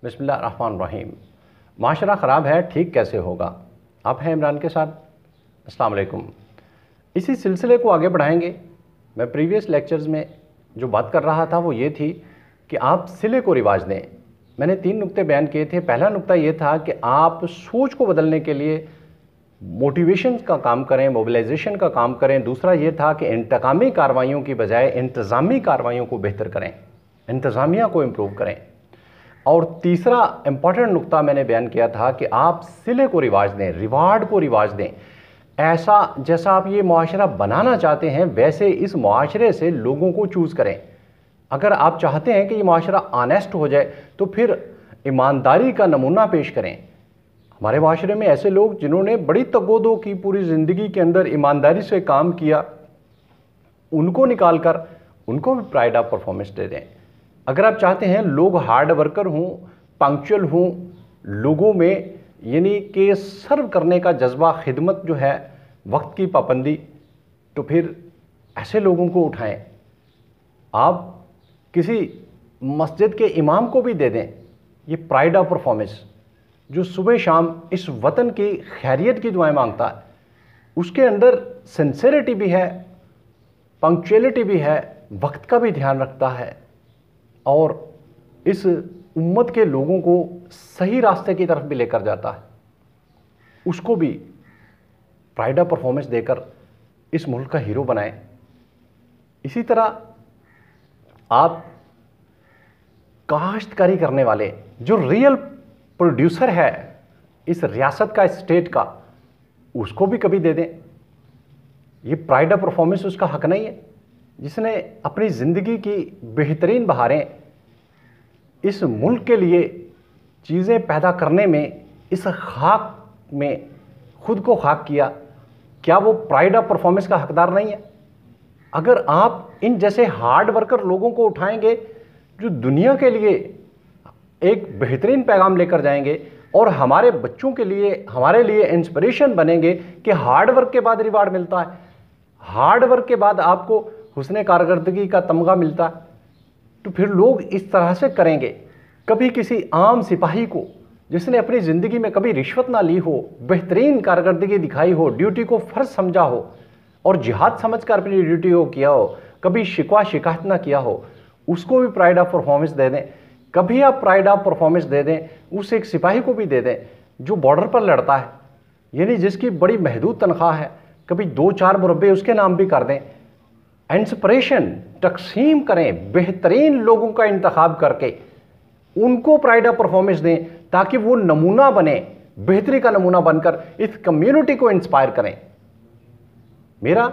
बिस्मिल्लाहिर्रहमानिर्रहीम। माशरा ख़राब है, ठीक कैसे होगा? आप हैं इमरान के साथ। अस्सलाम वालेकुम। इसी सिलसिले को आगे बढ़ाएंगे। मैं प्रीवियस लेक्चर्स में जो बात कर रहा था वो ये थी कि आप सिले को रिवाज दें। मैंने 3 नुक्ते बयान किए थे। पहला नुक्ता ये था कि आप सोच को बदलने के लिए मोटिवेशन का काम करें, मोबिलाइजेशन का काम करें। दूसरा ये था कि इंतकामी कार्रवाइयों की बजाय इंतज़ामी कार्रवाइयों को बेहतर करें, इंतज़ामिया को इम्प्रूव करें। और तीसरा इम्पॉर्टेंट नुक्ता मैंने बयान किया था कि आप सिले को रिवाज दें, रिवार्ड को रिवाज दें। ऐसा जैसा आप ये मुआशरा बनाना चाहते हैं वैसे इस मुआशरे से लोगों को चूज़ करें। अगर आप चाहते हैं कि ये मुआशरा ऑनेस्ट हो जाए तो फिर ईमानदारी का नमूना पेश करें। हमारे माशरे में ऐसे लोग जिन्होंने बड़ी तगोदो की पूरी ज़िंदगी के अंदर ईमानदारी से काम किया, उनको निकाल कर उनको भी प्राइड ऑफ परफॉर्मेंस दे दें। अगर आप चाहते हैं लोग हार्ड वर्कर हों, पंक्चुअल हों, लोगों में यानी कि सर्व करने का जज्बा, खिदमत जो है, वक्त की पाबंदी, तो फिर ऐसे लोगों को उठाएं। आप किसी मस्जिद के इमाम को भी दे दें ये प्राइड ऑफ परफॉर्मेंस, जो सुबह शाम इस वतन की खैरियत की दुआएं मांगता है। उसके अंदर सिंसेरिटी भी है, पंक्चुअलिटी भी है, वक्त का भी ध्यान रखता है और इस उम्मत के लोगों को सही रास्ते की तरफ भी लेकर जाता है। उसको भी प्राइड ऑफ परफॉर्मेंस देकर इस मुल्क का हीरो बनाएं। इसी तरह आप काश्तकारी करने वाले जो रियल प्रोड्यूसर है इस रियासत का, स्टेट का, उसको भी कभी दे दें। ये प्राइड ऑफ परफॉर्मेंस उसका हक नहीं है जिसने अपनी ज़िंदगी की बेहतरीन बहारें इस मुल्क के लिए चीज़ें पैदा करने में, इस खाक में खुद को खाक किया। क्या वो प्राइड ऑफ परफॉर्मेंस का हकदार नहीं है? अगर आप इन जैसे हार्ड वर्कर लोगों को उठाएंगे जो दुनिया के लिए एक बेहतरीन पैगाम लेकर जाएंगे और हमारे बच्चों के लिए, हमारे लिए इंस्पिरेशन बनेंगे कि हार्ड वर्क के बाद रिवार्ड मिलता है, हार्ड वर्क के बाद आपको हुस्ने कारकर्दगी का तमगा मिलता है, तो फिर लोग इस तरह से करेंगे। कभी किसी आम सिपाही को जिसने अपनी ज़िंदगी में कभी रिश्वत ना ली हो, बेहतरीन कारकर्दगी दिखाई हो, ड्यूटी को फ़र्ज समझा हो और जिहाद समझकर अपनी ड्यूटी को किया हो, कभी शिकवा शिकायत ना किया हो, उसको भी प्राइड ऑफ परफॉर्मेंस दे दें। कभी आप प्राइड ऑफ परफॉर्मेंस दे दें उस एक सिपाही को भी दे दें जो बॉर्डर पर लड़ता है, यानी जिसकी बड़ी महदूद तनख्वाह है, कभी 2-4 मुरब्बे उसके नाम भी कर दें। इंस्पिरेशन तकसीम करें, बेहतरीन लोगों का इंतखाब करके उनको प्राइड ऑफ परफॉर्मेंस दें ताकि वो नमूना बने, बेहतरी का नमूना बनकर इस कम्युनिटी को इंस्पायर करें। मेरा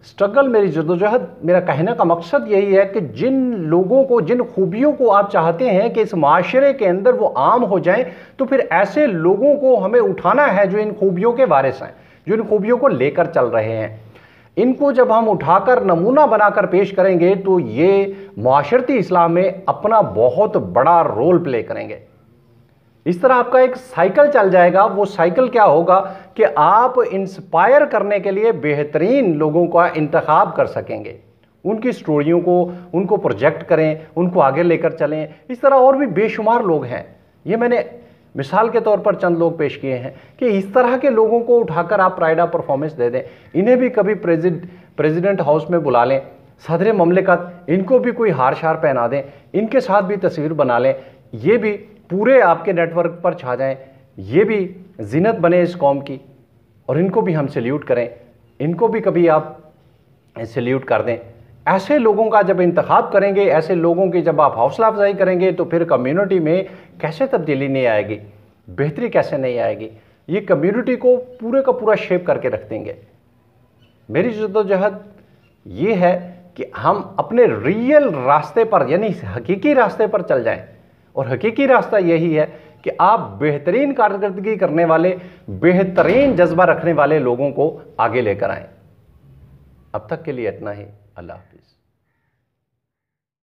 स्ट्रगल, मेरी जदोजहद, मेरा कहने का मकसद यही है कि जिन लोगों को, जिन खूबियों को आप चाहते हैं कि इस माशरे के अंदर वो आम हो जाएं, तो फिर ऐसे लोगों को हमें उठाना है जो इन खूबियों के वारिस हैं, जो इन खूबियों को लेकर चल रहे हैं। इनको जब हम उठाकर नमूना बनाकर पेश करेंगे तो ये माशरती इस्लाह में अपना बहुत बड़ा रोल प्ले करेंगे। इस तरह आपका एक साइकिल चल जाएगा। वो साइकिल क्या होगा कि आप इंस्पायर करने के लिए बेहतरीन लोगों का इंतखाब कर सकेंगे, उनकी स्टोरियों को, उनको प्रोजेक्ट करें, उनको आगे लेकर चलें। इस तरह और भी बेशुमार लोग हैं। ये मैंने मिसाल के तौर पर चंद लोग पेश किए हैं कि इस तरह के लोगों को उठाकर आप प्राइड ऑफ परफॉर्मेंस दे दें। इन्हें भी कभी प्रेसिडेंट हाउस में बुला लें, सदर ममलिकत, इनको भी कोई हार शार पहना दें, इनके साथ भी तस्वीर बना लें। ये भी पूरे आपके नेटवर्क पर छा जाएं, ये भी जीनत बने इस कौम की और इनको भी हम सैल्यूट करें, इनको भी कभी आप सैल्यूट कर दें। ऐसे लोगों का जब इंतखाब करेंगे, ऐसे लोगों की जब आप हौसला अफजाई करेंगे तो फिर कम्युनिटी में कैसे तब्दीली नहीं आएगी, बेहतरी कैसे नहीं आएगी। ये कम्युनिटी को पूरे का पूरा शेप करके रख देंगे। मेरी जद्दोजहद ये है कि हम अपने रियल रास्ते पर, यानी हकीकी रास्ते पर चल जाएं और हकीकी रास्ता यही है कि आप बेहतरीन कारकर्दगी करने वाले, बेहतरीन जज्बा रखने वाले लोगों को आगे लेकर आएं। अब तक के लिए इतना ही। अल्लाह हाफिज़।